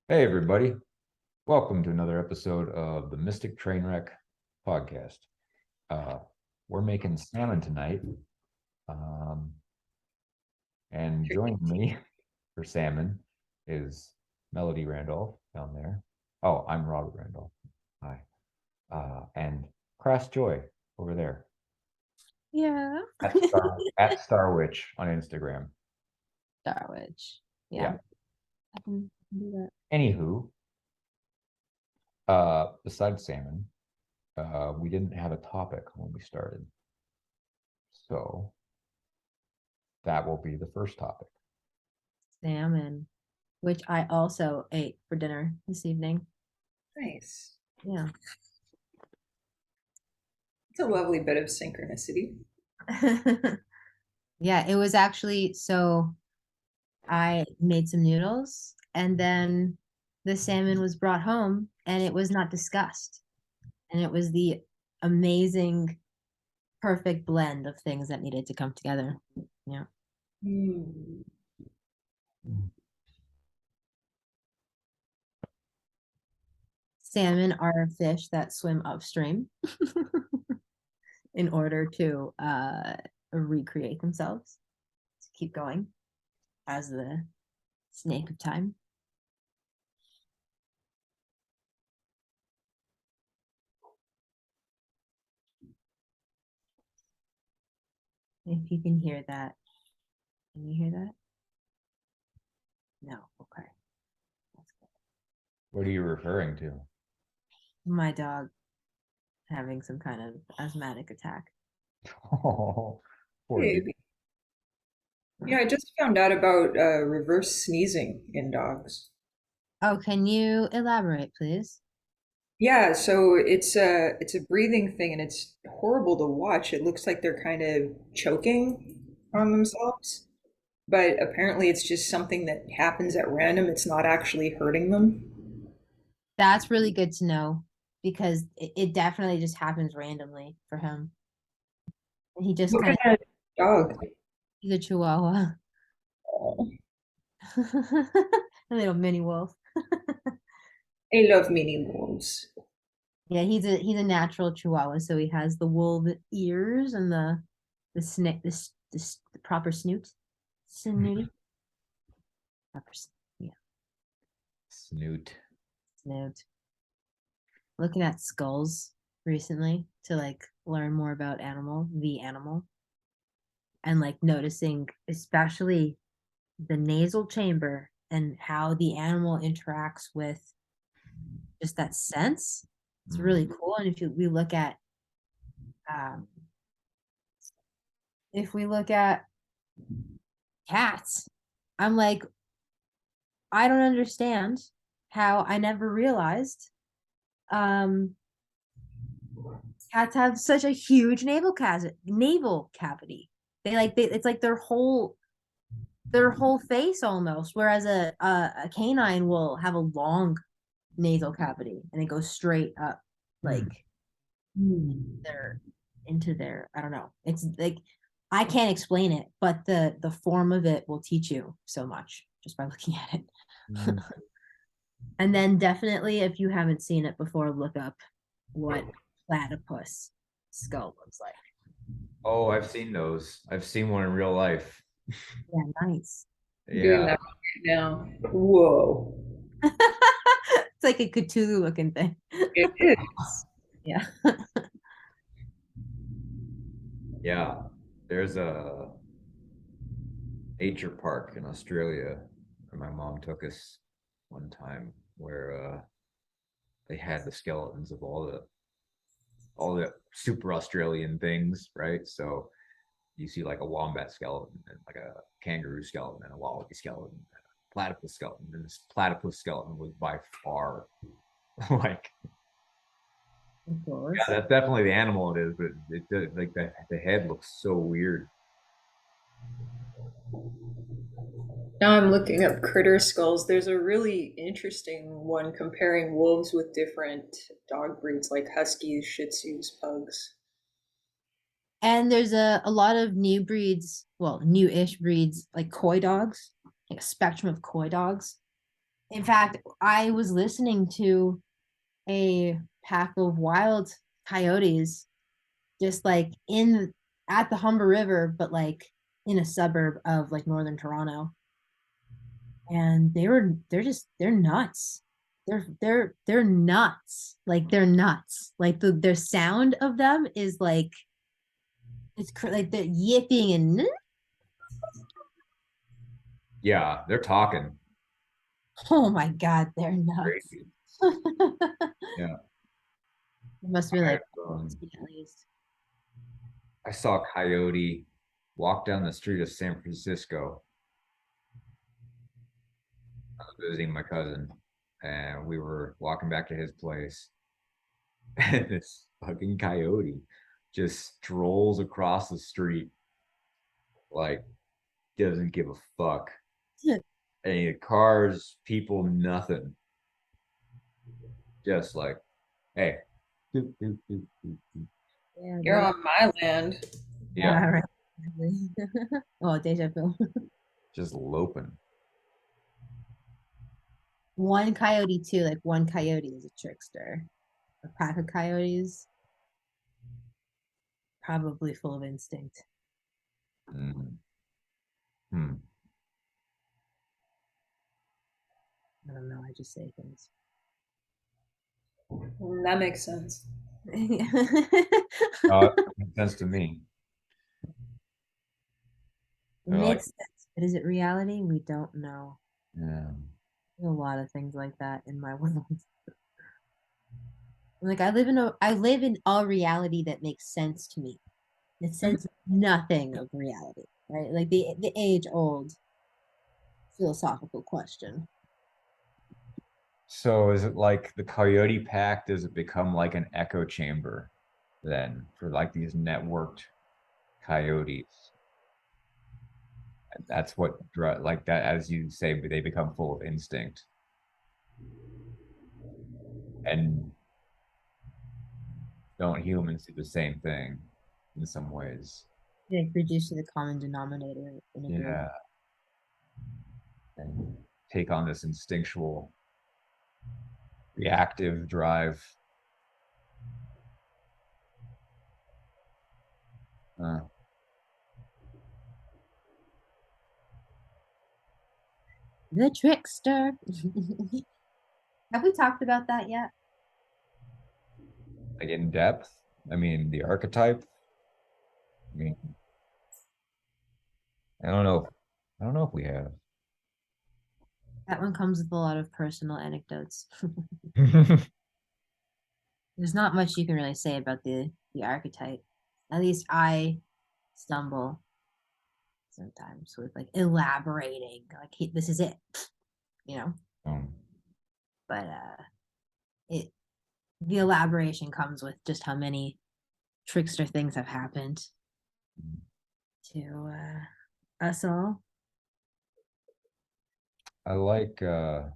Hey, everybody. Welcome to another episode of the Mystic Trainwreck podcast. Uh, we're making salmon tonight. Um, and joining me for salmon is Melody Randolph down there. Oh, I'm Robert Randolph. Hi. And Crass Joy over there Yeah. at Star Witch on Instagram. Darwich. Yeah, Yeah. I can do that. Anywho, besides salmon, we didn't have a topic when we started. So that will be the first topic. Salmon, which I also ate for dinner this evening. Nice. Yeah. It's a lovely bit of synchronicity. Yeah, it was actually so I made some noodles and then the salmon was brought home and it was not discussed. And it was the amazing, perfect blend of things that needed to come together. Yeah. Mm. Salmon are fish that swim upstream in order to recreate themselves, to keep going as the snake of time. If you can hear that, can you hear that? No, okay. That's good. What are you referring to? My dog having some kind of asthmatic attack. Oh, poor dude. Baby. Yeah, I just found out about reverse sneezing in dogs. Oh, can you elaborate, please? Yeah, so it's a breathing thing and it's horrible to watch. It looks like they're kind of choking on themselves, but apparently it's just something that happens at random. It's not actually hurting them. That's really good to know because it definitely just happens randomly for him. And he just What kind kind of, of dog? he's a chihuahua, Oh, a little mini wolf. I love mini wolves. Yeah, he's a natural chihuahua, so he has the wolf ears and the snake the proper snooty proper yeah Snoot. snoot. Looking at skulls recently to like learn more about the animal, and like noticing especially the nasal chamber and how the animal interacts with just that sense. It's really cool. And if we look at um, if we look at cats, I'm like, I don't understand how I never realized um cats have such a huge navel cavity. It's like their whole face almost, whereas a canine will have a long nasal cavity and it goes straight up like Hmm. their into their I don't know. It's like I can't explain it, but the form of it will teach you so much just by looking at it. Mm. And then definitely, if you haven't seen it before, look up what platypus skull looks like. Oh, I've seen those. I've seen one in real life. Yeah, nice. I'm doing Yeah. that right now. Whoa. It's like a Cthulhu looking thing. It is. Yeah. Yeah. There's a nature park in Australia where my mom took us one time where they had the skeletons of all the super Australian things, right? So you see like a wombat skeleton and like a kangaroo skeleton and a wallaby skeleton and a platypus skeleton. And this platypus skeleton was by far like Of yeah, course. that's definitely the animal it is, but it like the head looks so weird. Now I'm looking up critter skulls. There's a really interesting one comparing wolves with different dog breeds like huskies, shih tzus, pugs. And there's a lot of new breeds, well, new-ish breeds like coy dogs, like a spectrum of coy dogs. In fact, I was listening to a pack of wild coyotes just like in at the Humber River, but like in a suburb of like northern Toronto. And they're nuts. They're nuts. Like they're nuts. Like their sound of them is like like the yipping and Yeah, they're talking oh my god, they're nuts. crazy. It Yeah. must be like Um, at least. I saw a coyote walk down the street of San Francisco. I was visiting my cousin, and we were walking back to his place, and this fucking coyote just strolls across the street like doesn't give a fuck. Any cars, people, nothing. Just like, hey, doop, doop, doop, doop, doop. Yeah, You're on my land. Yeah, yeah, right. Oh, deja vu. just loping. One coyote too, like one coyote is a trickster. A pack of coyotes, probably full of instinct. Mhm. Hmm. I don't know. I just say things. That makes sense. It That makes sense to me. They're like, makes sense, but is it reality? We don't know. yeah. There's a lot of things like that in my world. Like I live in a reality that makes sense to me. It says nothing of reality, right? Like the age old philosophical question. So is it like the coyote pack? Does it become like an echo chamber then for like these networked coyotes? And that's what like that, as you say, they become full of instinct. And don't humans do the same thing in some ways? Like reduce to the common denominator in a group. Yeah. And take on this instinctual reactive drive. Uh, The trickster. Have we talked about that yet? like in depth. I mean, the archetype. I mean, I don't know. I don't know if we have. That one comes with a lot of personal anecdotes. There's not much you can really say about the archetype. At least I stumble sometimes with like elaborating, like this is it, you know. Um, But it the elaboration comes with just how many trickster things have happened to us all. I like a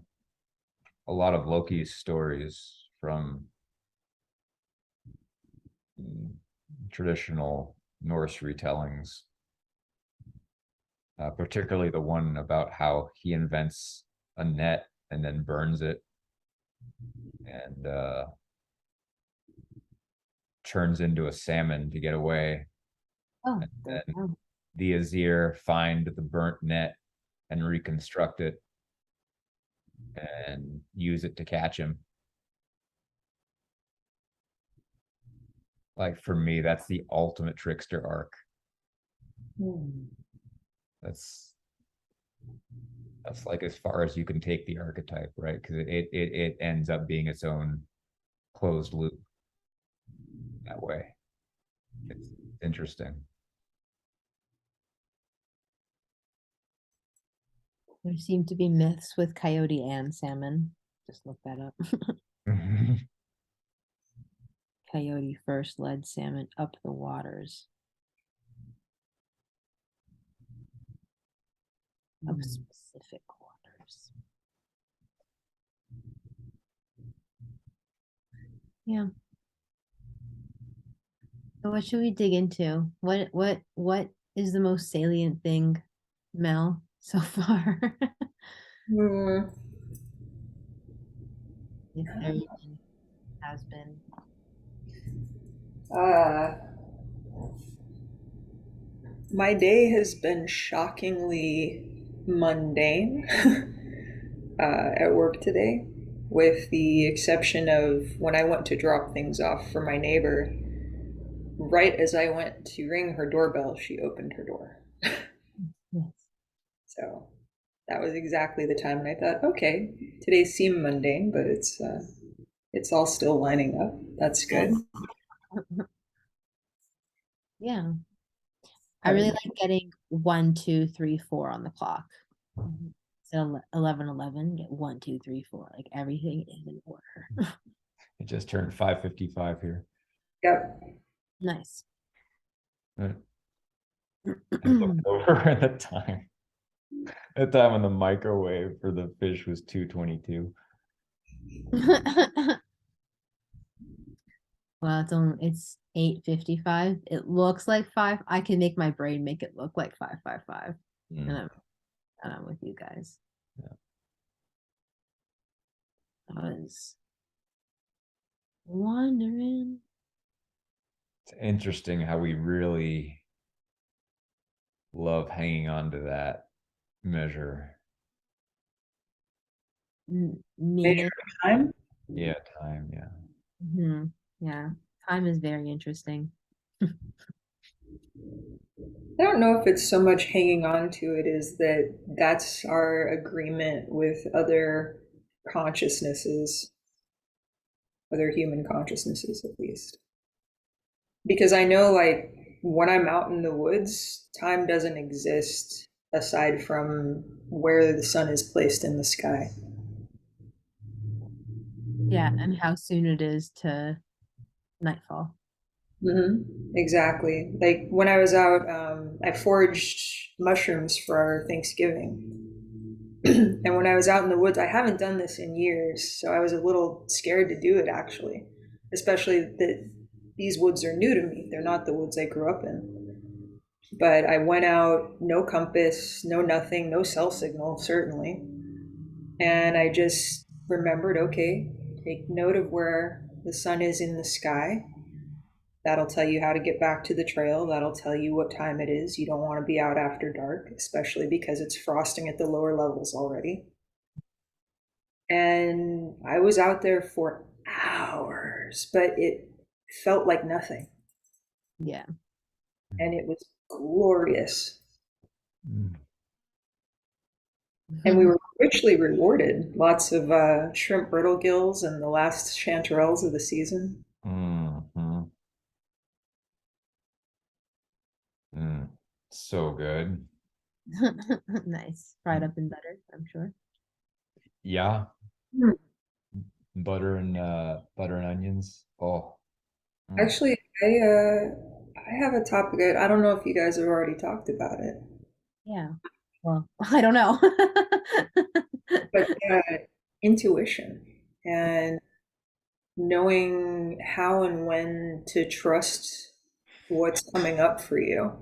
lot of Loki's stories from mm, traditional Norse retellings, particularly the one about how he invents a net and then burns it and turns into a salmon to get away. Oh, And there then we go. the Azir find the burnt net and reconstruct it and use it to catch him. Like for me, that's the ultimate trickster arc. Hmm. That's that's like as far as you can take the archetype, right? Because it ends up being its own closed loop that way. It's interesting. There seem to be myths with coyote and salmon. Just look that up. Coyote first led salmon up the waters of specific waters. Yeah. So what should we dig into? What is the most salient thing, Mel, so far? Hmm. It very has been. Uh, my day has been shockingly mundane at work today, with the exception of when I went to drop things off for my neighbor. Right as I went to ring her doorbell, she opened her door. Yes. So that was exactly the time, and I thought, okay, today seemed mundane, but it's all still lining up. That's good. Yes. Yeah. I How about really you? like getting 1, 2, 3, 4 on the clock. So 11, get 1, 2, 3, 4. Like everything is in order. It just turned 5:55 here. Yep. Nice. I looked over at the time. The time on the microwave for the fish was 2:22. Well, it's 8:55. It looks like 5. I can make my brain make it look like 5:55. And Mm, I'm with you guys. yeah. I was wondering. It's interesting how we really love hanging on to that measure. Measure Minute. of time. Yeah, time. Yeah. Yeah. Time is very interesting. I don't know if it's so much hanging on to it is that that's our agreement with other consciousnesses, other human consciousnesses at least. Because I know, like, when I'm out in the woods, time doesn't exist aside from where the sun is placed in the sky. Yeah, and how soon it is to nightfall. Exactly. Like when I was out, I foraged mushrooms for our Thanksgiving. And when I was out in the woods, I haven't done this in years, so I was a little scared to do it actually, especially that these woods are new to me. They're not the woods I grew up in. But I went out, no compass, no nothing, no cell signal, certainly. And I just remembered, okay, take note of where the sun is in the sky. That'll tell you how to get back to the trail. That'll tell you what time it is. You don't want to be out after dark, especially because it's frosting at the lower levels already. And I was out there for hours, but it felt like nothing. Yeah. And it was glorious. Mm. And we were richly rewarded. Lots of shrimp brittle gills and the last chanterelles of the season. Mhm. Mm. So good. Nice. Fried up in butter, I'm sure. Yeah, Hmm. butter and onions. Oh. Mm. Actually, I have a topic. I don't know if you guys have already talked about it, Yeah. Well, I don't know. but intuition and knowing how and when to trust what's coming up for you.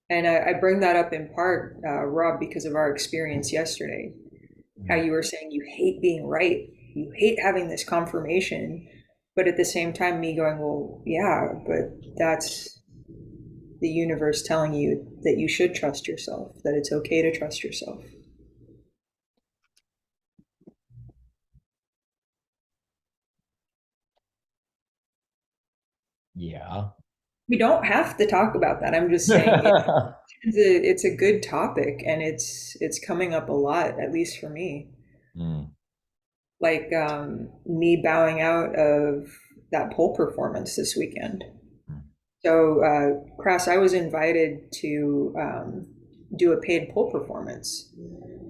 And I bring that up in part, Rob, because of our experience yesterday. How Mm. you were saying you hate being right, you hate having this confirmation, but at the same time, me going, well, yeah, but that's the universe telling you that you should trust yourself, that it's okay to trust yourself. Yeah. We don't have to talk about that. I'm just saying it's a good topic, and it's coming up a lot, at least for me. Mm. Like me bowing out of that pole performance this weekend. Mm. So, Crass, I was invited to do a paid pole performance,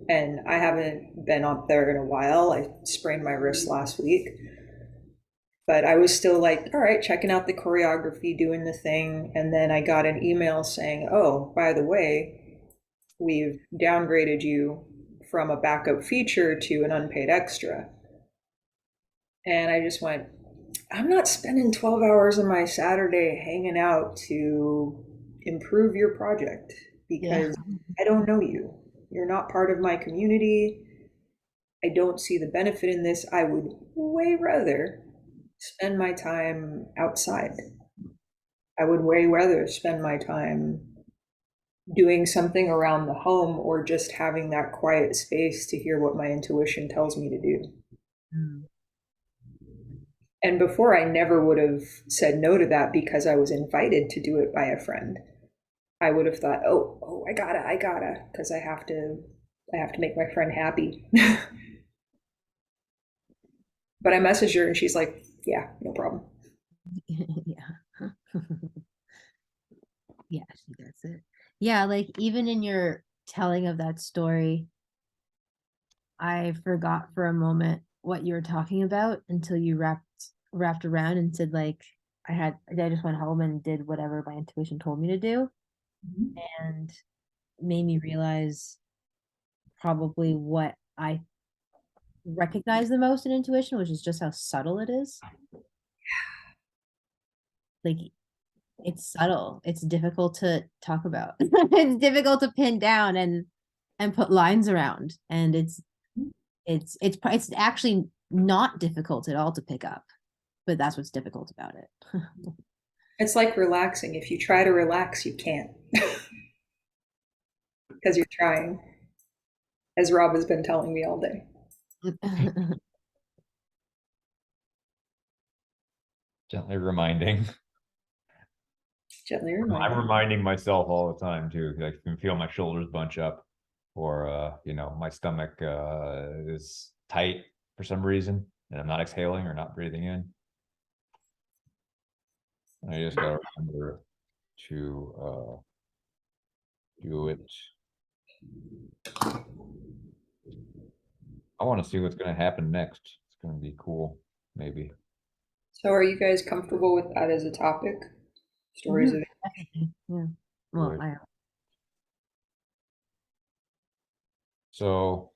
and I haven't been up there in a while. I sprained my wrist last week, but I was still like, all right, checking out the choreography, doing the thing, and then I got an email saying, oh, by the way, we've downgraded you from a backup feature to an unpaid extra. And I just went, I'm not spending 12 hours of my Saturday hanging out to improve your project Yeah. because I don't know you. You're not part of my community. I don't see the benefit in this. I would way rather spend my time outside. I would way rather spend my time doing something around the home or just having that quiet space to hear what my intuition tells me to do. Mm. And before, I never would have said no to that because I was invited to do it by a friend. I would have thought, oh, I gotta, because I have to make my friend happy. But I messaged her and she's like, yeah, no problem. Yeah. Yeah, she gets it. Yeah, like even in your telling of that story, I forgot for a moment what you were talking about until you wrapped around and said like I just went home and did whatever my intuition told me to do and made me realize probably what I recognize the most in intuition, which is just how subtle it is. Like it's subtle. It's difficult to talk about. It's difficult to pin down and put lines around. And it's actually not difficult at all to pick up, but that's what's difficult about it. It's like relaxing. If you try to relax, you can't because you're trying, as Rob has been telling me all day. Gently reminding. Gently I'm reminding. reminding myself all the time too. I can feel my shoulders bunch up, or my stomach is tight for some reason, and I'm not exhaling or not breathing in. And I just gotta remember to do it. I want to see what's going to happen next. It's going to be cool, maybe. So, are you guys comfortable with that as a topic? Stories Mhm, of. definitely. Yeah. Well, Good. I So,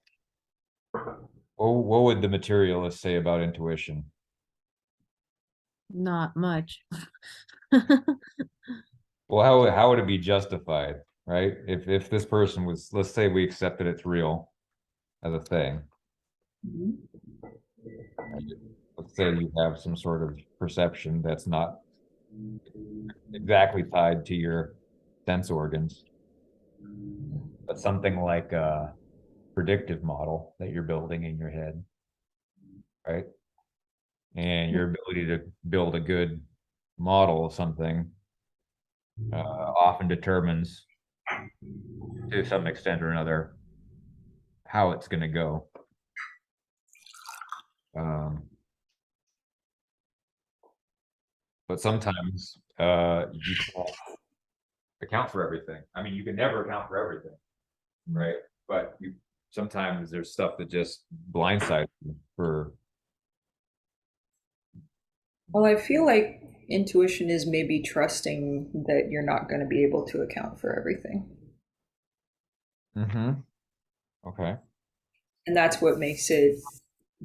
what would the materialist say about intuition? not much. Well, how would it be justified, right? If this person was, let's say we accepted it's real as a thing. Right? Let's say you have some sort of perception that's not exactly tied to your sense organs, but something like a predictive model that you're building in your head, right? And your ability to build a good model of something often determines to some extent or another how it's going to go. Um, but sometimes you can't account for everything. I mean, you can never account for everything, right? But sometimes there's stuff that just blindsides you for. Well, I feel like intuition is maybe trusting that you're not going to be able to account for everything. Mm-hmm. Okay. And that's what makes it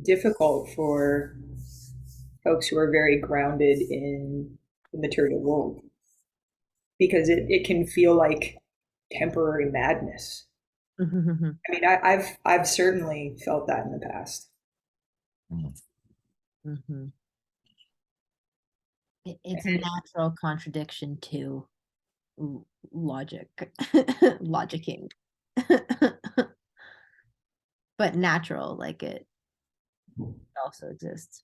difficult for folks who are very grounded in the material world because it can feel like temporary madness. Mhm. I mean, I've certainly felt that in the past. Mm. Mhm. It's a natural contradiction to logic, logicking, but natural, like it also exists.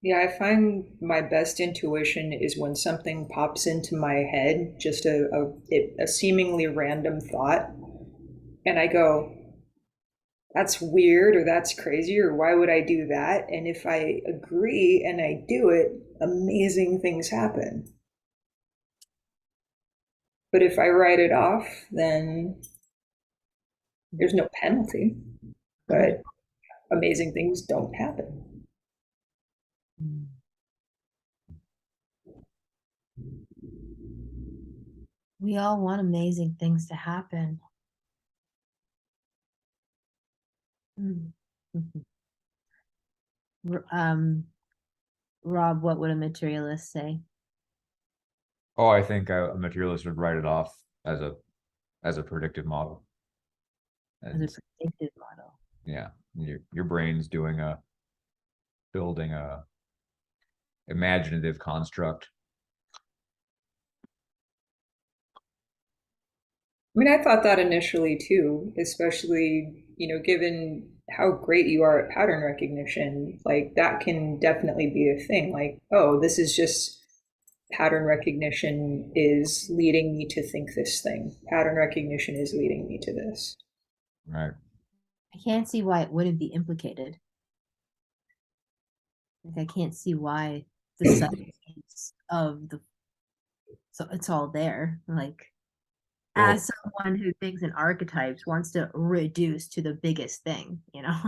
Yeah, I find my best intuition is when something pops into my head, just a seemingly random thought, and I go, "That's weird," or "That's crazy," or "Why would I do that?" And if I agree and I do it, amazing things happen. But if I write it off, then there's no penalty. But amazing things don't happen. Mm. We all want amazing things to happen. Mm. Mhm. Um, Rob, what would a materialist say Oh, I think a materialist would write it off as a predictive model, as a and predictive model? Yeah, your brain's doing a building a imaginative construct. I mean, I thought that initially too, especially, given how great you are at pattern recognition, like that can definitely be a thing. Like, oh, this is just pattern recognition is leading me to think this thing. Pattern recognition is leading me to this. Right. I can't see why it wouldn't be implicated. Like I can't see why the substance of the so it's all there. Like Well, as someone who thinks in archetypes wants to reduce to the biggest thing, you know?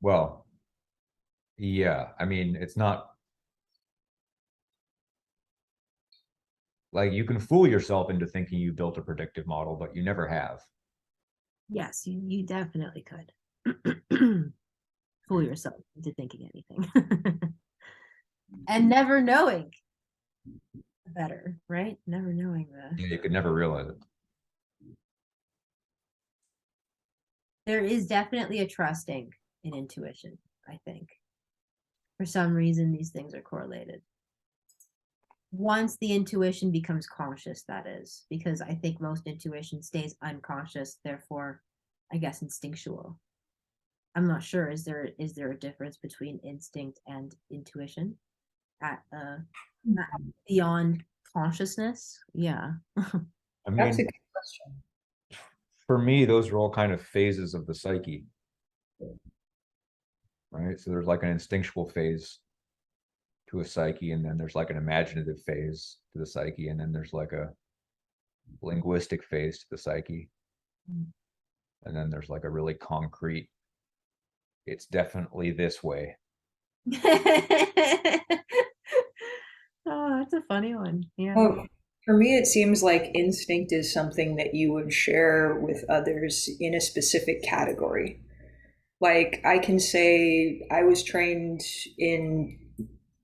well, yeah. I mean, it's not like you can fool yourself into thinking you built a predictive model, but you never have. Yes, you definitely could. Fool yourself into thinking anything. And never knowing better, right? Never knowing the Yeah, you could never realize it. there is definitely a trusting in intuition, I think. For some reason these things are correlated. Once the intuition becomes conscious, that is, because I think most intuition stays unconscious, therefore, I guess instinctual. I'm not sure. Is there a difference between instinct and intuition at beyond consciousness? Yeah. I That's a mean, good question. for me, those are all kind of phases of the psyche, right? So there's like an instinctual phase to a psyche, and then there's like an imaginative phase to the psyche, and then there's like a linguistic phase to the psyche, and then there's like a really concrete, it's definitely this way. Oh, that's a funny one. Yeah. Well, for me, it seems like instinct is something that you would share with others in a specific category. Like I can say I was trained in,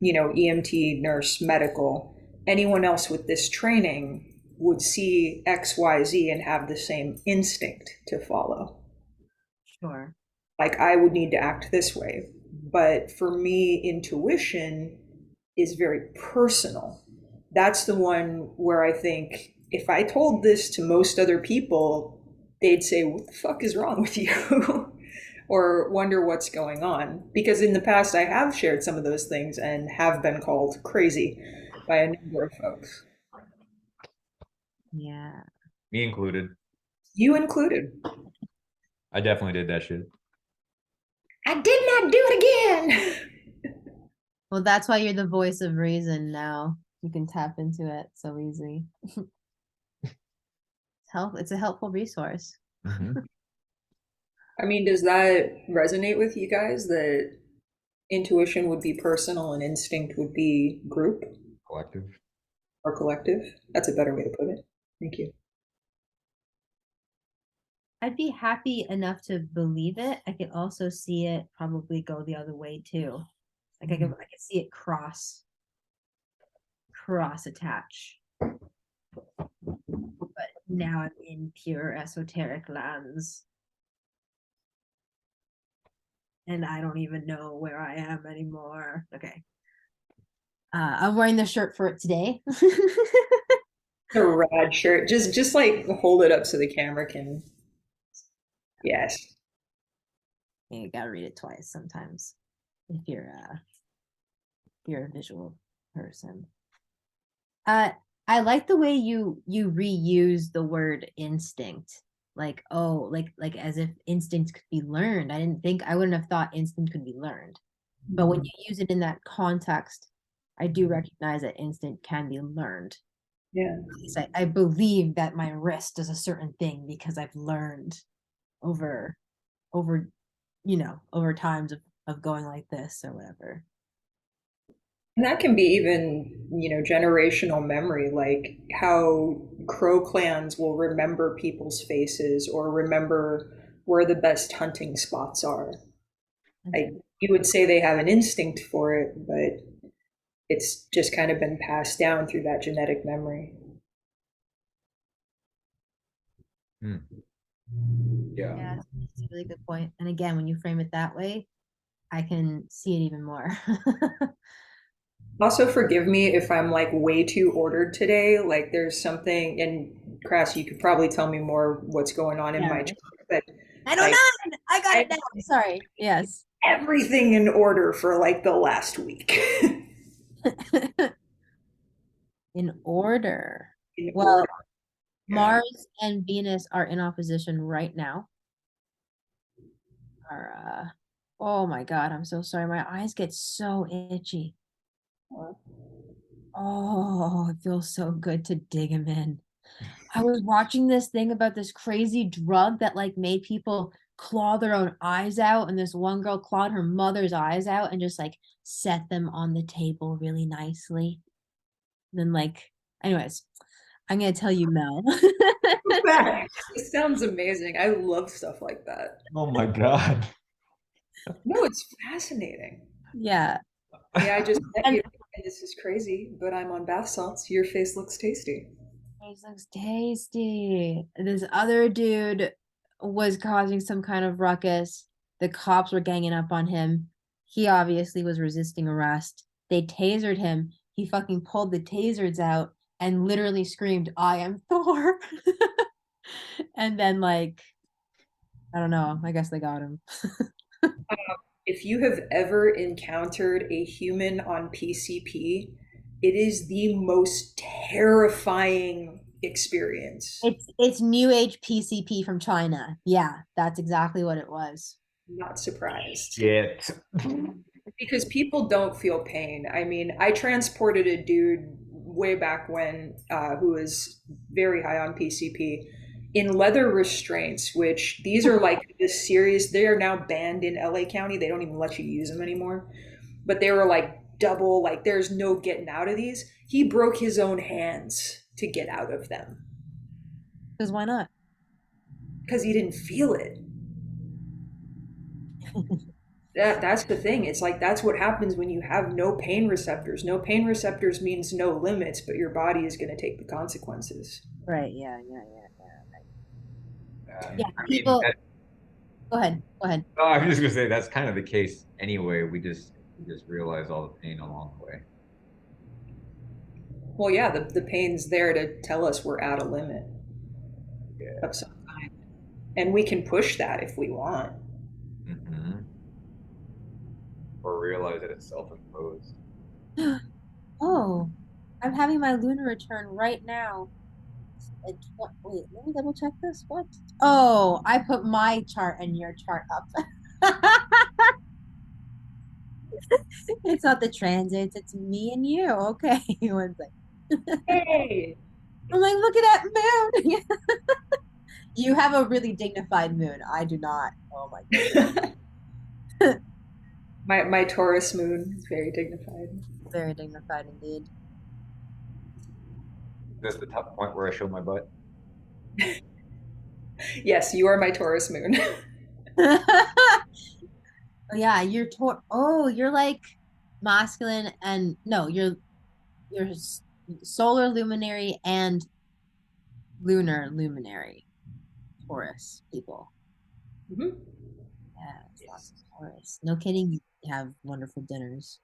EMT, nurse, medical. Anyone else with this training would see XYZ and have the same instinct to follow. Sure. Like I would need to act this way. But for me, intuition is very personal. That's the one where I think if I told this to most other people, they'd say, "What the fuck is wrong with you?" or wonder what's going on. Because in the past, I have shared some of those things and have been called crazy by a number of folks, Yeah. Me included. you included. I definitely did that shit. I did not do it again. Well, that's why you're the voice of reason now. You can tap into it so easy. It's a helpful resource. Mhm. I mean, does that resonate with you guys that intuition would be personal and instinct would be group Collective. or collective? That's a better way to put it. Thank you. I'd be happy enough to believe it. I could also see it probably go the other way too. Like I could see it cross attach. But now I'm in pure esoteric lands. And I don't even know where I am anymore. Okay. I'm wearing the shirt for it today. A rad shirt. Just like hold it up so the camera can. Yes. You gotta read it twice sometimes if you're a visual person. Uh, I like the way you reuse the word instinct. Like, oh, like as if instinct could be learned. I wouldn't have thought instinct could be learned. But when you use it in that context, I do recognize that instinct can be learned. Yeah. At least I believe that my wrist does a certain thing because I've learned over over over times of going like this or whatever. And that can be even, generational memory, like how crow clans will remember people's faces or remember where the best hunting spots are. I, you would say they have an instinct for it, but it's just kind of been passed down through that genetic memory. Hmm. Yeah. Yeah, that's a really good point. And again, when you frame it that way, I can see it even more. Also, forgive me if I'm like way too ordered today. Like, there's something, and Crass, you could probably tell me more what's going on in Yeah, my right. chart, but I don't like, know. I got I it now. Sorry. Yes. everything in order for like the last week. In order. In Well, order. Yeah. Mars and Venus are in opposition right now. Are oh my God, I'm so sorry. My eyes get so itchy. Oh, it feels so good to dig them in. I was watching this thing about this crazy drug that like made people claw their own eyes out, and this one girl clawed her mother's eyes out and just like set them on the table really nicely. Then like, anyways, I'm gonna tell you, Mel. It sounds amazing. I love stuff like that. Oh my God. No, it's fascinating. Yeah. Yeah, I just met And you. And this is crazy, but I'm on bath salts. Your face looks tasty. it looks tasty. This other dude was causing some kind of ruckus. The cops were ganging up on him. He obviously was resisting arrest. They tasered him. He fucking pulled the tasers out and literally screamed, "I am Thor." And then, like, I don't know. I guess they got him. If you have ever encountered a human on PCP, it is the most terrifying experience. It's new age PCP from China. Yeah, that's exactly what it was. Not surprised. Shit. Because people don't feel pain. I mean, I transported a dude way back when who was very high on PCP in leather restraints, which these are like this serious, they are now banned in LA County. They don't even let you use them anymore. But they were like double, like there's no getting out of these. He broke his own hands to get out of them Because why not? because he didn't feel it. That's the thing. It's like that's what happens when you have no pain receptors. No pain receptors means no limits, but your body is going to take the consequences. Right. Yeah. Yeah. Yeah. Yeah. Yeah. I mean, People. Go ahead. Go ahead. oh, I'm just gonna say that's kind of the case anyway. We just realize all the pain along the way. Well, yeah, the pain's there to tell us we're at a limit Yeah. of some kind, and we can push that if we want. Hmm. Or realize that it's self-imposed. Oh, I'm having my lunar return right now. Wait, let me double check this. What? Oh, I put my chart and your chart up. It's not the transits, it's me and you. Okay, one second. Hey, I'm like, look at that moon. You have a really dignified moon. I do not. Oh my goodness. my Taurus moon is very dignified. Very dignified indeed. This is the tough point where I show my butt. Yes, you are my Taurus moon. Oh yeah, you're like masculine and no, you're solar luminary and lunar luminary Taurus people. Mhm. Yes, lots of Taurus. No kidding, you have wonderful dinners.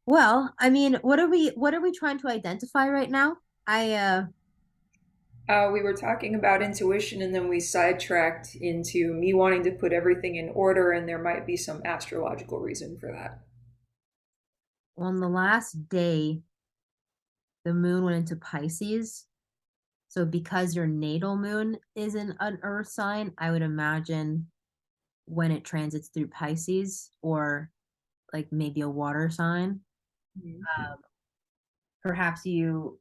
Well, I mean, what are we trying to identify right now? I We were talking about intuition, and then we sidetracked into me wanting to put everything in order, and there might be some astrological reason for that. on the last day the moon went into Pisces. So because your natal moon is in an earth sign, I would imagine when it transits through Pisces or like maybe a water sign, Mhm. perhaps you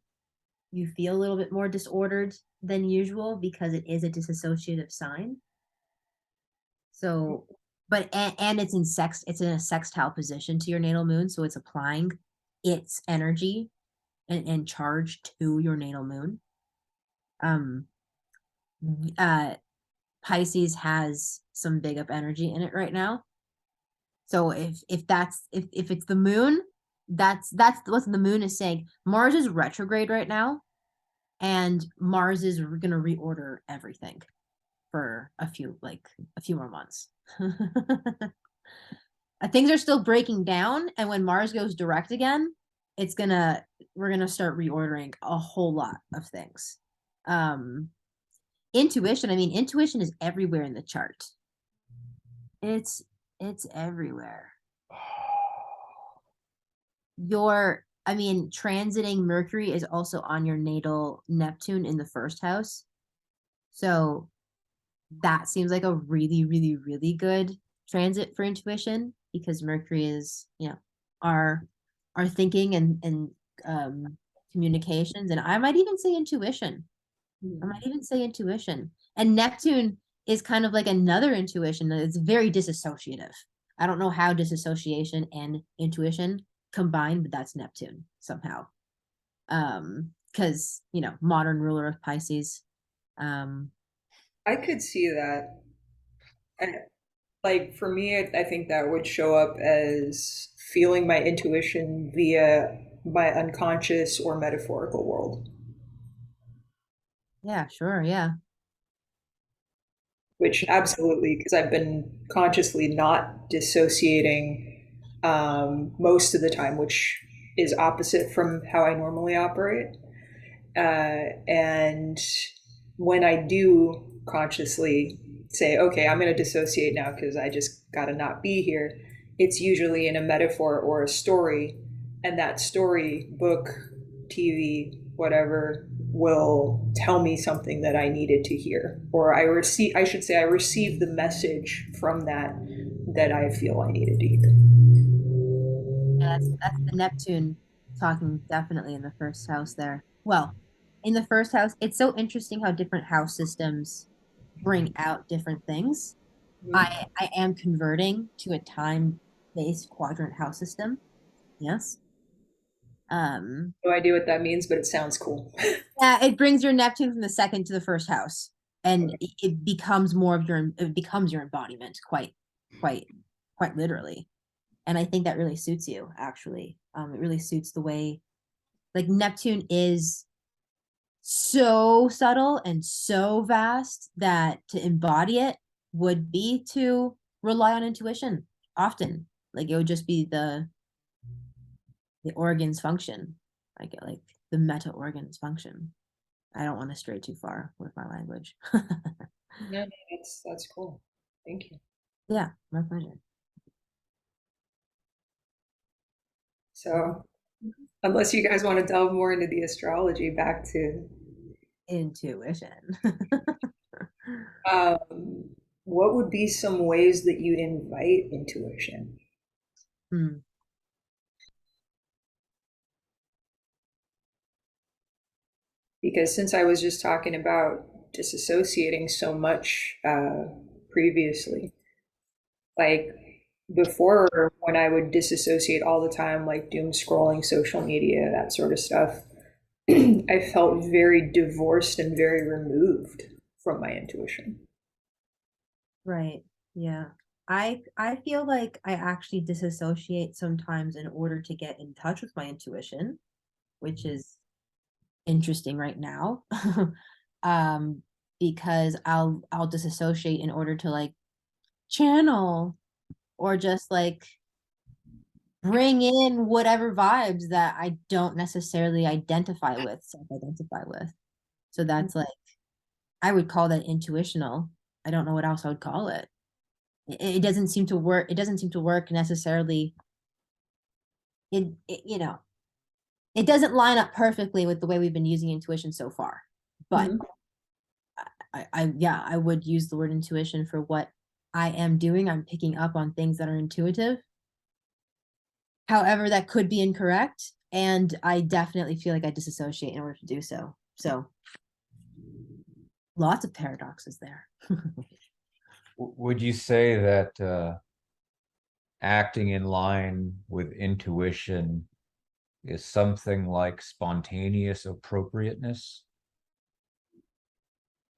feel a little bit more disordered than usual because it is a disassociative sign. So, but and it's in a sextile position to your natal moon, so it's applying its energy and charge to your natal moon. Um, uh, Pisces has some big up energy in it right now. So if it's the moon, That's what the moon is saying. Mars is retrograde right now, and Mars is gonna reorder everything for a few more months. Things are still breaking down, and when Mars goes direct again, it's gonna we're gonna start reordering a whole lot of things. Um, intuition, I mean, intuition is everywhere in the chart. It's it's everywhere. I mean, transiting Mercury is also on your natal Neptune in the first house. So that seems like a really, really, really good transit for intuition because Mercury is, our our thinking and um communications. And I might even say intuition. I might even say intuition. And Neptune is kind of like another intuition that is very disassociative. I don't know how disassociation and intuition combine, but that's Neptune somehow. Because modern ruler of Pisces. Um, I could see that. And like for me, I think that would show up as feeling my intuition via my unconscious or metaphorical world, yeah, sure, yeah. which absolutely, because I've been consciously not dissociating most of the time, which is opposite from how I normally operate. And when I do consciously say, okay, I'm going to dissociate now because I just got to not be here, it's usually in a metaphor or a story. And that story, book, TV, whatever, will tell me something that I needed to hear. Or I should say, I received the message from that that I feel I needed to hear. Yeah, that's the Neptune talking definitely in the first house there. Well, in the first house, it's so interesting how different house systems bring out different things. Mhm. I am converting to a time-based quadrant house system. Yes. Um, No idea what that means, but it sounds cool. yeah, it brings your Neptune from the second to the first house, and it becomes it becomes your embodiment quite, quite literally. And I think that really suits you, actually. It really suits the way, like, Neptune is so subtle and so vast that to embody it would be to rely on intuition often. Like it would just be the organs function, like the meta organs function. I don't want to stray too far with my language. No, no, that's cool. Thank you. Yeah, my pleasure. So, unless you guys want to delve more into the astrology, back to Intuition. um, what would be some ways that you invite intuition? Hmm. Because since I was just talking about disassociating so much previously, like before when I would disassociate all the time, like doom scrolling, social media, that sort of stuff, I felt very divorced and very removed from my intuition. Right. Yeah. I feel like I actually disassociate sometimes in order to get in touch with my intuition, which is interesting right now. um because I'll disassociate in order to like channel or just like bring in whatever vibes that I don't necessarily self-identify with. So that's like I would call that intuitional. I don't know what else I would call it. It doesn't seem to work. It doesn't seem to work necessarily. It it doesn't line up perfectly with the way we've been using intuition so far. But Mhm. yeah, I would use the word intuition for what I am doing. I'm picking up on things that are intuitive. However, that could be incorrect, and I definitely feel like I disassociate in order to do so. So lots of paradoxes there. Would you say that acting in line with intuition is something like spontaneous appropriateness?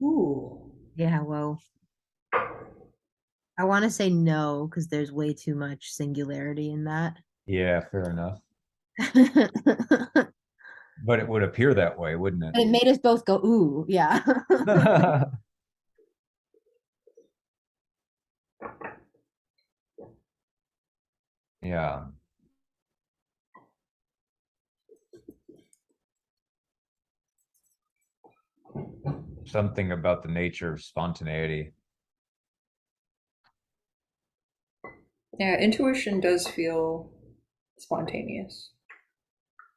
Ooh. Yeah, well, I want to say no because there's way too much singularity in that. Yeah, fair enough. But But it would appear that way, wouldn't it? it made us both go, ooh, yeah. Yeah. Something about the nature of spontaneity. Yeah, intuition does feel spontaneous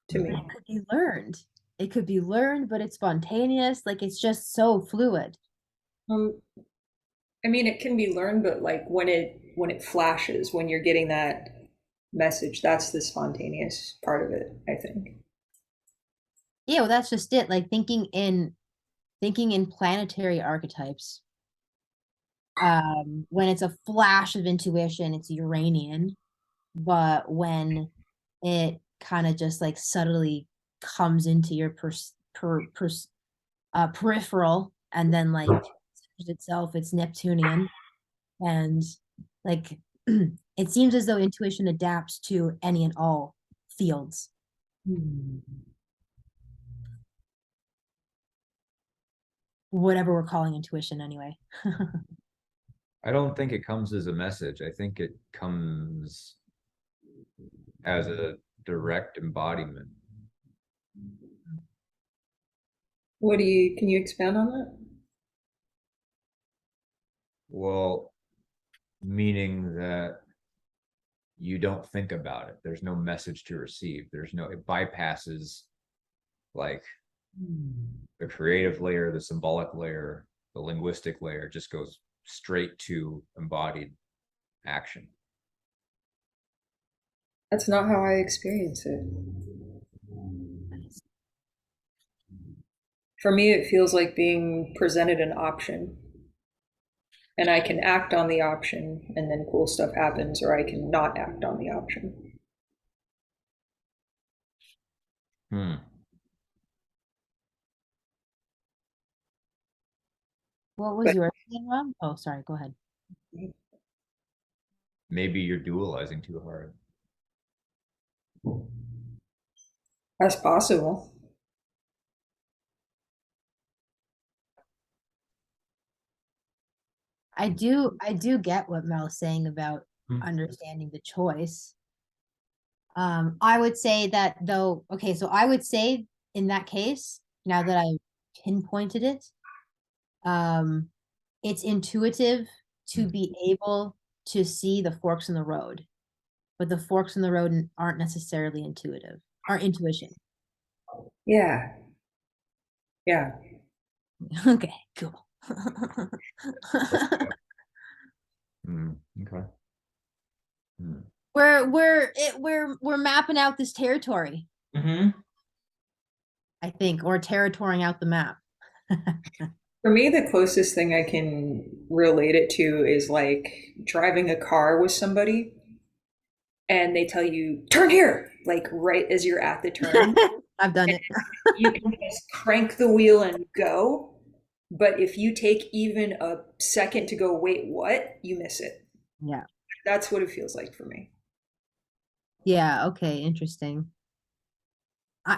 to But me. it could be learned. It could be learned, but it's spontaneous. Like it's just so fluid. Um, I mean, it can be learned, but like when it flashes, when you're getting that message, that's the spontaneous part of it, I think. Yeah, well, that's just it. Like thinking in planetary archetypes. When it's a flash of intuition, it's Uranian. But when it kind of just like subtly comes into your peripheral and then like itself, it's Neptunian. And like it seems as though intuition adapts to any and all fields, whatever we're calling intuition anyway. I don't think it comes as a message. I think it comes as a direct embodiment. Can you expand on that? Well, meaning that you don't think about it. There's no message to receive. It bypasses like the creative layer, the symbolic layer, the linguistic layer, just goes straight to embodied action. That's not how I experience it. For me, it feels like being presented an option, and I can act on the option, and then cool stuff happens, or I can not act on the option. Hmm. What was But your thing, Rob? Oh, sorry, go ahead. Maybe you're dualizing too hard. that's possible. I do get what Mel's saying about Hmm. understanding the choice. I would say that though, okay, so I would say in that case, now that I pinpointed it, um, it's intuitive to be able to see the forks in the road, but the forks in the road aren't necessarily intuitive, are intuition. Yeah, yeah. Okay, cool. Hmm. Okay. Hmm. we're mapping out this territory, Mm-hmm. I think, or territorying out the map. For me, the closest thing I can relate it to is like driving a car with somebody and they tell you, turn here, like right as you're at the turn. I've done it. You can just crank the wheel and go. But if you take even a second to go, wait, what? You miss it. Yeah. That's what it feels like for me. Yeah. Okay. Interesting.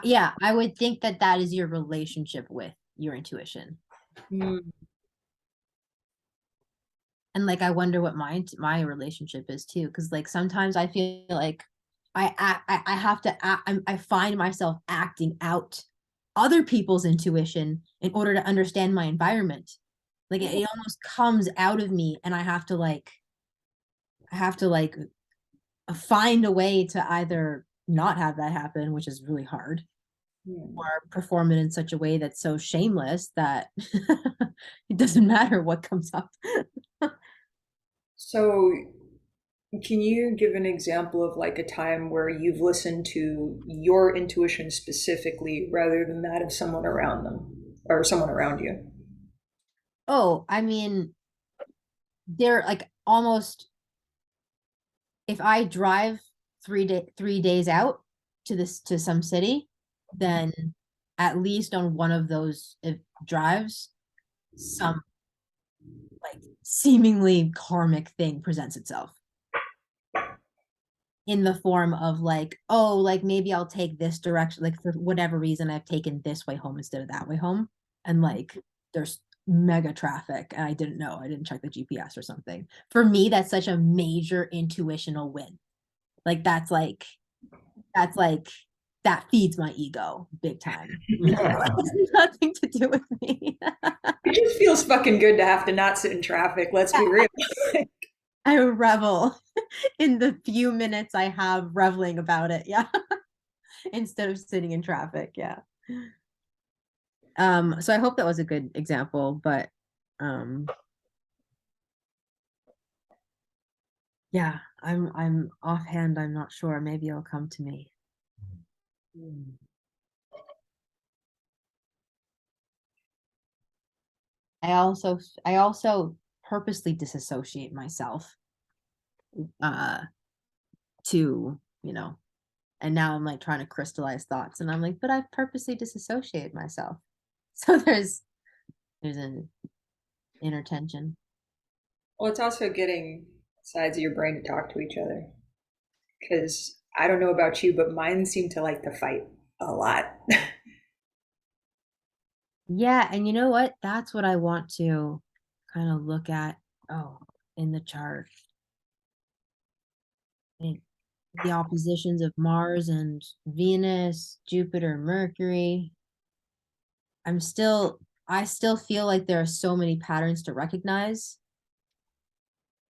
Yeah, I would think that that is your relationship with your intuition. Mm, And like, I wonder what my relationship is too, because like sometimes I feel like I have to act, I find myself acting out other people's intuition in order to understand my environment. Like it almost comes out of me, and I have to like find a way to either not have that happen, which is really hard, mm. or perform it in such a way that's so shameless that it doesn't matter what comes up. So, can you give an example of like a time where you've listened to your intuition specifically rather than that of someone around them or someone around you? Oh, I mean, they're like almost, if I drive 3 days out to some city, then at least on one of those drives, some like seemingly karmic thing presents itself. in the form of like, oh, like maybe I'll take this direction, like for whatever reason I've taken this way home instead of that way home, and like there's mega traffic and I didn't know, I didn't check the GPS or something. For me, that's such a major intuitional win. Like that's like that feeds my ego big time. It's nothing to do with me. It just feels fucking good to have to not sit in traffic. Let's be real. I revel in the few minutes I have reveling about it. Yeah. Instead of sitting in traffic. Yeah. So I hope that was a good example, but um yeah, I'm offhand, I'm not sure. Maybe it'll come to me. I also purposely disassociate myself uh to, and now I'm like trying to crystallize thoughts and I'm like, but I've purposely disassociated myself. So there's an inner tension. Well, it's also getting sides of your brain to talk to each other. Because I don't know about you, but mine seem to like to fight a lot. Yeah, and you know what? That's what I want to kind of look at. Oh, in the chart. And the oppositions of Mars and Venus, Jupiter, Mercury. I still feel like there are so many patterns to recognize,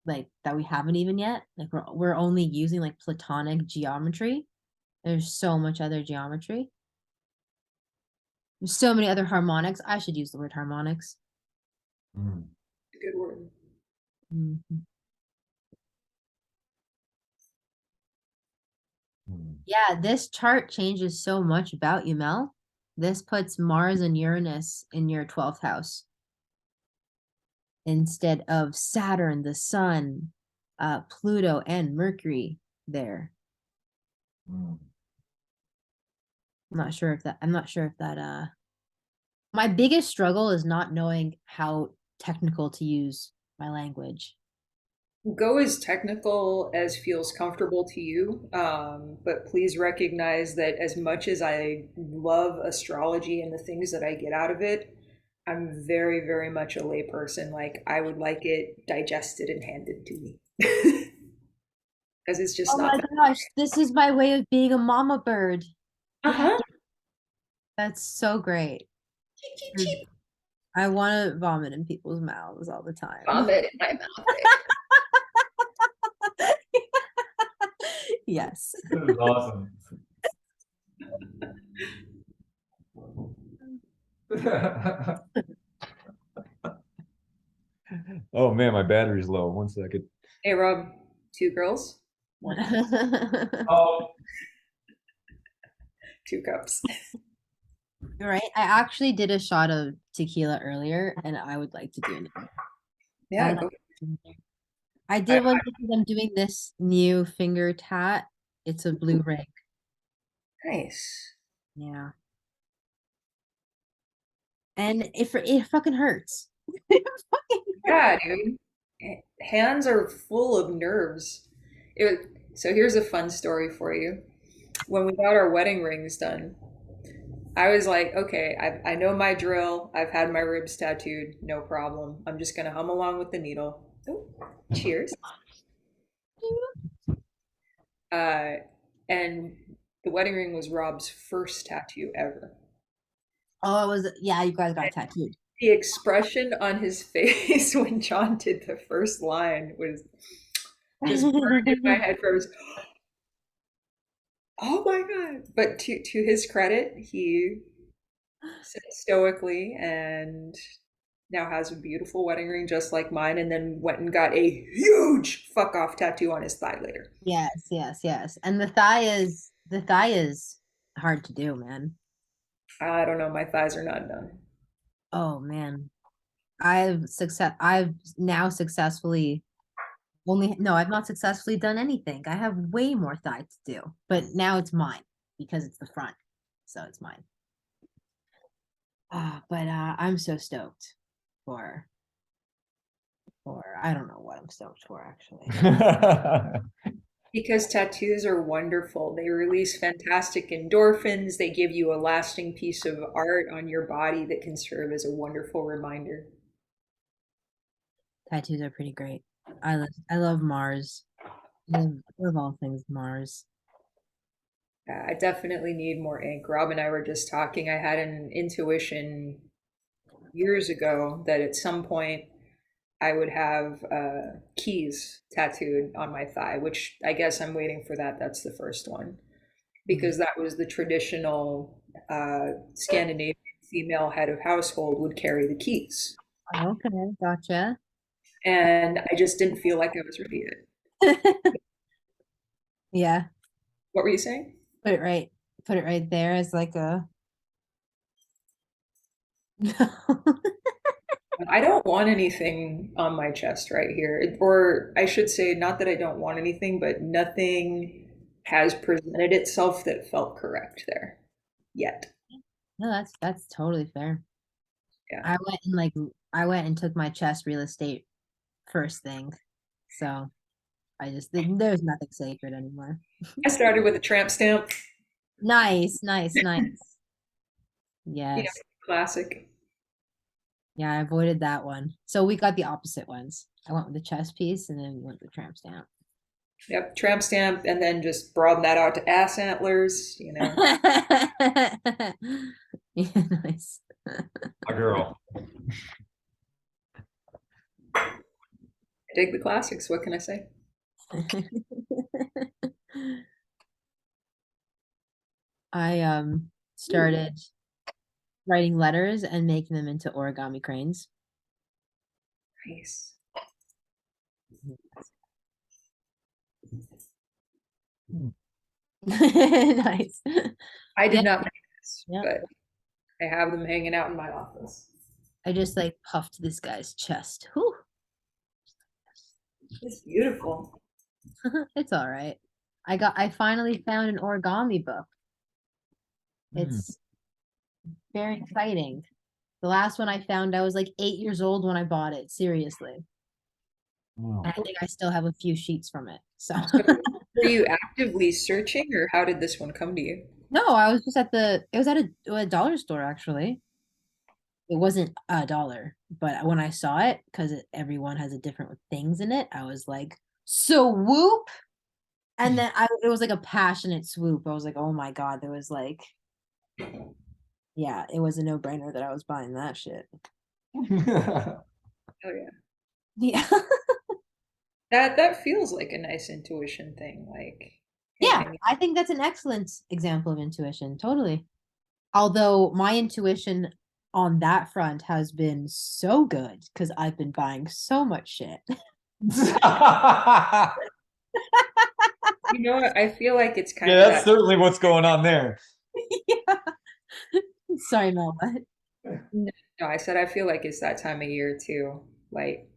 like that we haven't even yet. Like we're only using like Platonic geometry. There's so much other geometry. There's so many other harmonics. I should use the word harmonics. Mm, Good word. Mhm. mm, Yeah, this chart changes so much about you, Mel. This puts Mars and Uranus in your 12th house instead of Saturn, the Sun, Pluto, and Mercury there. mm. I'm not sure if that my biggest struggle is not knowing how technical to use my language. Go as technical as feels comfortable to you, but please recognize that as much as I love astrology and the things that I get out of it, I'm very, very much a layperson. Like, I would like it digested and handed to me. Because it's just Oh not my that. gosh, this is my way of being a mama bird. Uh Yeah, huh. that's so great. Cheep, cheep, You're- cheep. I want to vomit in people's mouths all the time. Vomit in my mouth. Yes. This is awesome. Oh man, my battery's low. 1 second. Hey, Rob, two girls, one cup, Oh, two cups. You're right. I actually did a shot of tequila earlier, and I would like to do another. I Yeah, would like go. to do another. I I, did one because I'm doing this new finger tat. It's a blue ring. nice. Yeah. And it fucking hurts. It fucking Yeah, dude. Hands are full of nerves. So here's a fun story for you. When we got our wedding rings done, I was like, okay, I know my drill. I've had my ribs tattooed, no problem. I'm just gonna hum along with the needle. Oh, cheers. Uh, and the wedding ring was Rob's first tattoo ever. Oh, it was, yeah, you guys got tattooed. The expression on his face when John did the first line was just burned in my head for oh my god. But to his credit, he sat stoically and now has a beautiful wedding ring just like mine, and then went and got a huge fuck off tattoo on his thigh later. Yes, yes, yes. And the thigh is hard to do, man. I don't know, my thighs are not done. Oh man. I've now successfully only no, I've not successfully done anything. I have way more thigh to do, but now it's mine because it's the front. So it's mine. But I'm so stoked for I don't know what I'm stoked for actually. Because tattoos are wonderful. They release fantastic endorphins. They give you a lasting piece of art on your body that can serve as a wonderful reminder. Tattoos are pretty great. I love Mars. I love all things Mars. I definitely need more ink. Rob and I were just talking. I had an intuition years ago that at some point I would have keys tattooed on my thigh, which I guess I'm waiting for that. That's the first one because that was the traditional Scandinavian female head of household would carry the keys. Okay, gotcha. And I just didn't feel like I was ready yet. Yeah, What were you saying? put it right. Put it right there as like a. I don't want anything on my chest right here. Or I should say, not that I don't want anything, but nothing has presented itself that felt correct there yet. No, that's totally fair. Yeah. I went and took my chest real estate first thing. So there's nothing sacred anymore. I started with a tramp stamp, Nice, nice, nice. you know, Yes. classic. Yeah, I avoided that one. So we got the opposite ones. I went with the chest piece and then we went with the tramp stamp. Yep, tramp stamp, and then just broaden that out to ass antlers, you know. Yeah, nice. A girl. I dig the classics. What can I say? I started writing letters and making them into origami cranes. Nice. Nice. I Yeah, did not make this, yeah. but I have them hanging out in my office. I just like puffed this guy's chest. Whew. It's beautiful. It's all right. I finally found an origami book. It's very exciting. The last one I found, I was like 8 years old when I bought it. Seriously. Wow. And I think I still have a few sheets from it. So So, were you actively searching, or how did this one come to you? no, I was just it was at a dollar store actually. It wasn't $1, but when I saw it, because everyone has a different things in it, I was like, so whoop. And then it was like a passionate swoop. I was like, oh my God, there was like, yeah, it was a no-brainer that I was buying that shit. Oh yeah. Yeah. That feels like a nice intuition thing. Like, hey, Yeah, I need I think that's an excellent example of intuition. Totally. Although my intuition on that front has been so good because I've been buying so much shit. Yeah, you know what? I feel like it's kind of that's that. certainly what's going on there. Yeah. Sorry, Mel, what? No, I said I feel like it's that time of year too. Like,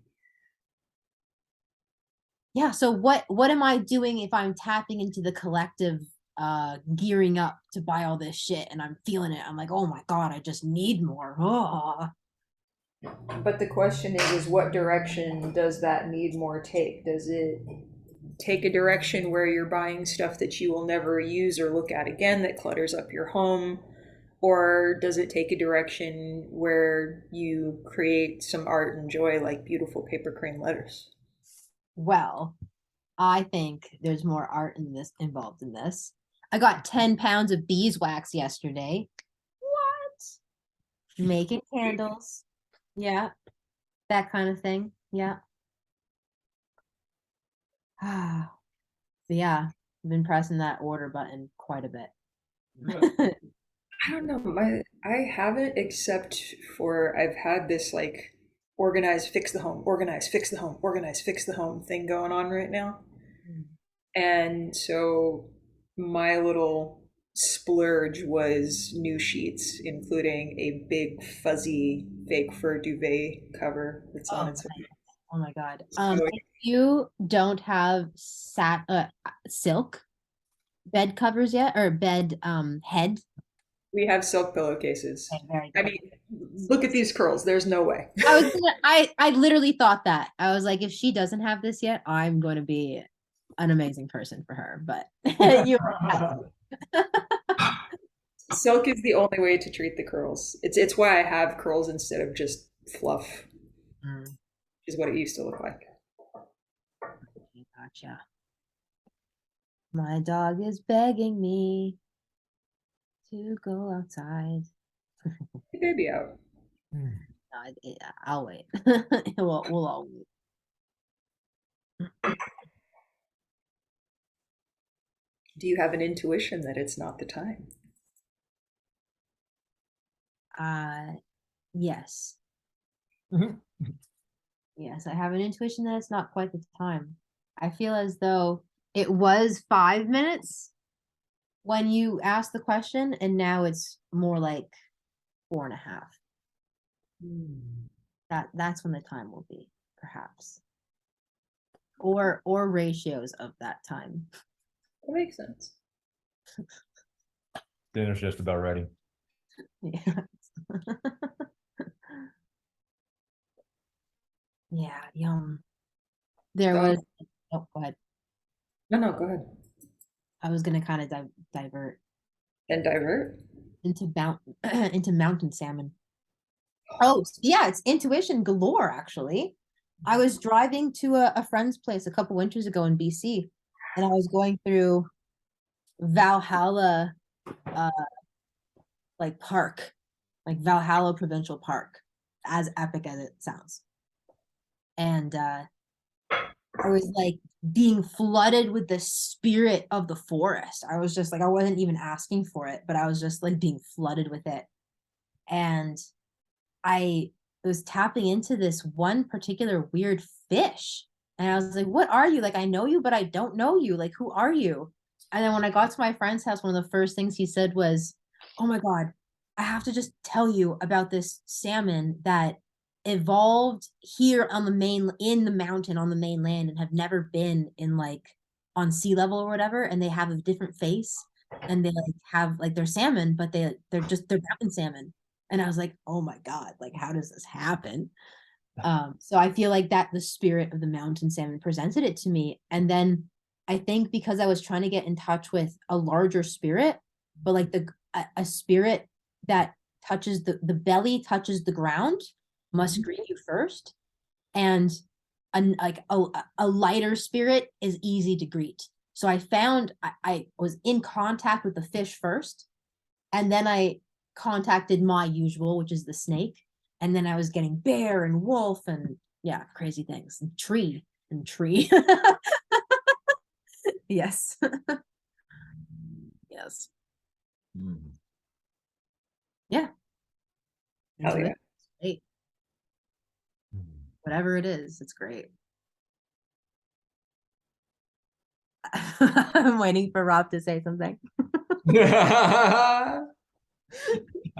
Yeah, so what am I doing if I'm tapping into the collective gearing up to buy all this shit and I'm feeling it? I'm like, oh my God, I just need more. Oh. but the question is, what direction does that need more take? Does it take a direction where you're buying stuff that you will never use or look at again that clutters up your home? Or does it take a direction where you create some art and joy like beautiful paper crane letters? Well, I think there's more art in this involved in this. I got 10 pounds of beeswax yesterday. What? Making candles. Yeah, that kind of thing. Yeah. Yeah, I've been pressing that order button quite a bit. I don't know. I haven't except for I've had this like organize, fix the home, organize, fix the home, organize, fix the home thing going on right now. And so my little splurge was new sheets, including a big fuzzy fake fur duvet cover that's on Oh, its way. oh my God. So If you don't have silk bed covers yet or bed head, we have silk pillowcases. okay, very I good. mean, look at these curls. There's no way. I literally thought that. I was like, if she doesn't have this yet, I'm going to be an amazing person for her, but you Silk is the only way to treat the curls. It's why I have curls instead of just fluff, Mm, is what it used to look like. gotcha. My dog is begging me to go outside. The baby out. I'll wait. We'll all wait. Do you have an intuition that it's not the time? Uh, yes. Mhm. Yes, I have an intuition that it's not quite the time. I feel as though it was 5 minutes when you asked the question, and now it's more like 4.5. That's when the time will be, perhaps. Or ratios of that time. That makes sense. Dinner's just about ready. Yeah. Yeah, yum. There So, was oh go ahead. no, go ahead. I was gonna kind of divert And divert. into into mountain salmon. Oh, yeah, it's intuition galore, actually. I was driving to a friend's place a couple winters ago in BC, and I was going through Valhalla, uh, like park, like Valhalla Provincial Park, as epic as it sounds. And I was like being flooded with the spirit of the forest. I was just like, I wasn't even asking for it, but I was just like being flooded with it. And I was tapping into this one particular weird fish. And I was like, what are you? Like, I know you, but I don't know you. Like, who are you? And then when I got to my friend's house, one of the first things he said was, oh my God, I have to just tell you about this salmon that evolved here on the main, in the mountain on the mainland, and have never been in like on sea level or whatever. And they have a different face, and they like have like they're salmon, but they're mountain salmon. And I was like, oh my God, like, how does this happen? So I feel like that the spirit of the mountain salmon presented it to me. And then I think because I was trying to get in touch with a larger spirit, but like a spirit that touches the belly touches the ground, must greet you first. And like a lighter spirit is easy to greet. So I found I was in contact with the fish first, and then I contacted my usual, which is the snake. And then I was getting bear and wolf and yeah, crazy things. And tree. Yes. Yes. Mm. Yeah. Hell Intuition. yeah. Great. Whatever it is, it's great. I'm waiting for Rob to say something. I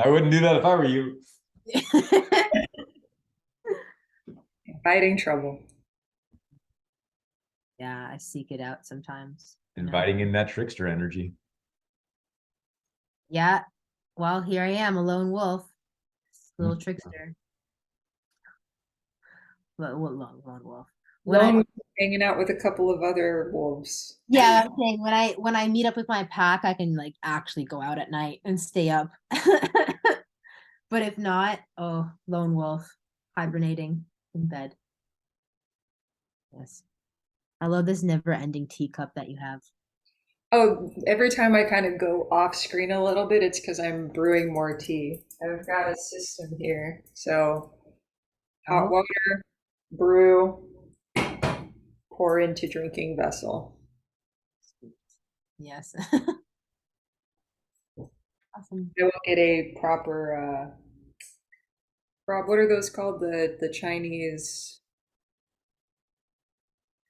wouldn't do that if I were you. Fighting trouble. Yeah, I seek it out sometimes. Inviting in that trickster energy. Yeah. Well, here I am, a lone wolf, little Mm. trickster. What lone wolf? When I Lone hanging out with a couple of other wolves. Yeah, I'm saying when I meet up with my pack, I can like actually go out at night and stay up. But if not, oh, lone wolf, hibernating in bed. Yes. I love this never-ending teacup that you have. Oh, every time I kind of go off screen a little bit, it's because I'm brewing more tea. I've got a system here. So hot Oh, water, brew, pour into drinking vessel. yes. Awesome. I will get a proper Rob, what are those called? The Chinese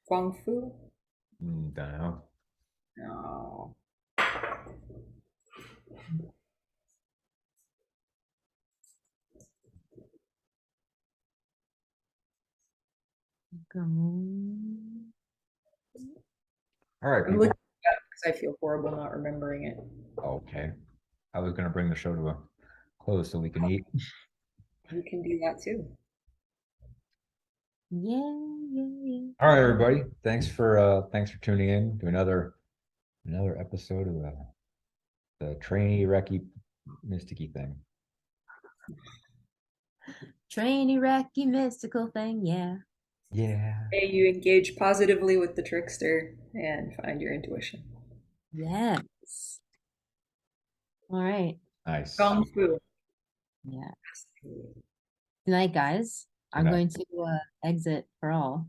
Feng Fu? Don't know. No. Go. All right, I'm looking people. it up because I feel horrible not remembering it. Okay. I was gonna bring the show to a close so we can eat. You can do that too. Yeah. All right, everybody. Thanks for tuning in to another episode of the trainee recce mysticky thing. Trainy, wrecky, mystical thing. Yeah. Yeah. Hey, you engage positively with the trickster and find your intuition. Yes. All right. Nice. Kung Fu. Yeah. Good night, guys. Good I'm night. going to exit for all.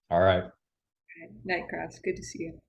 All right. Nightcross, good to see you.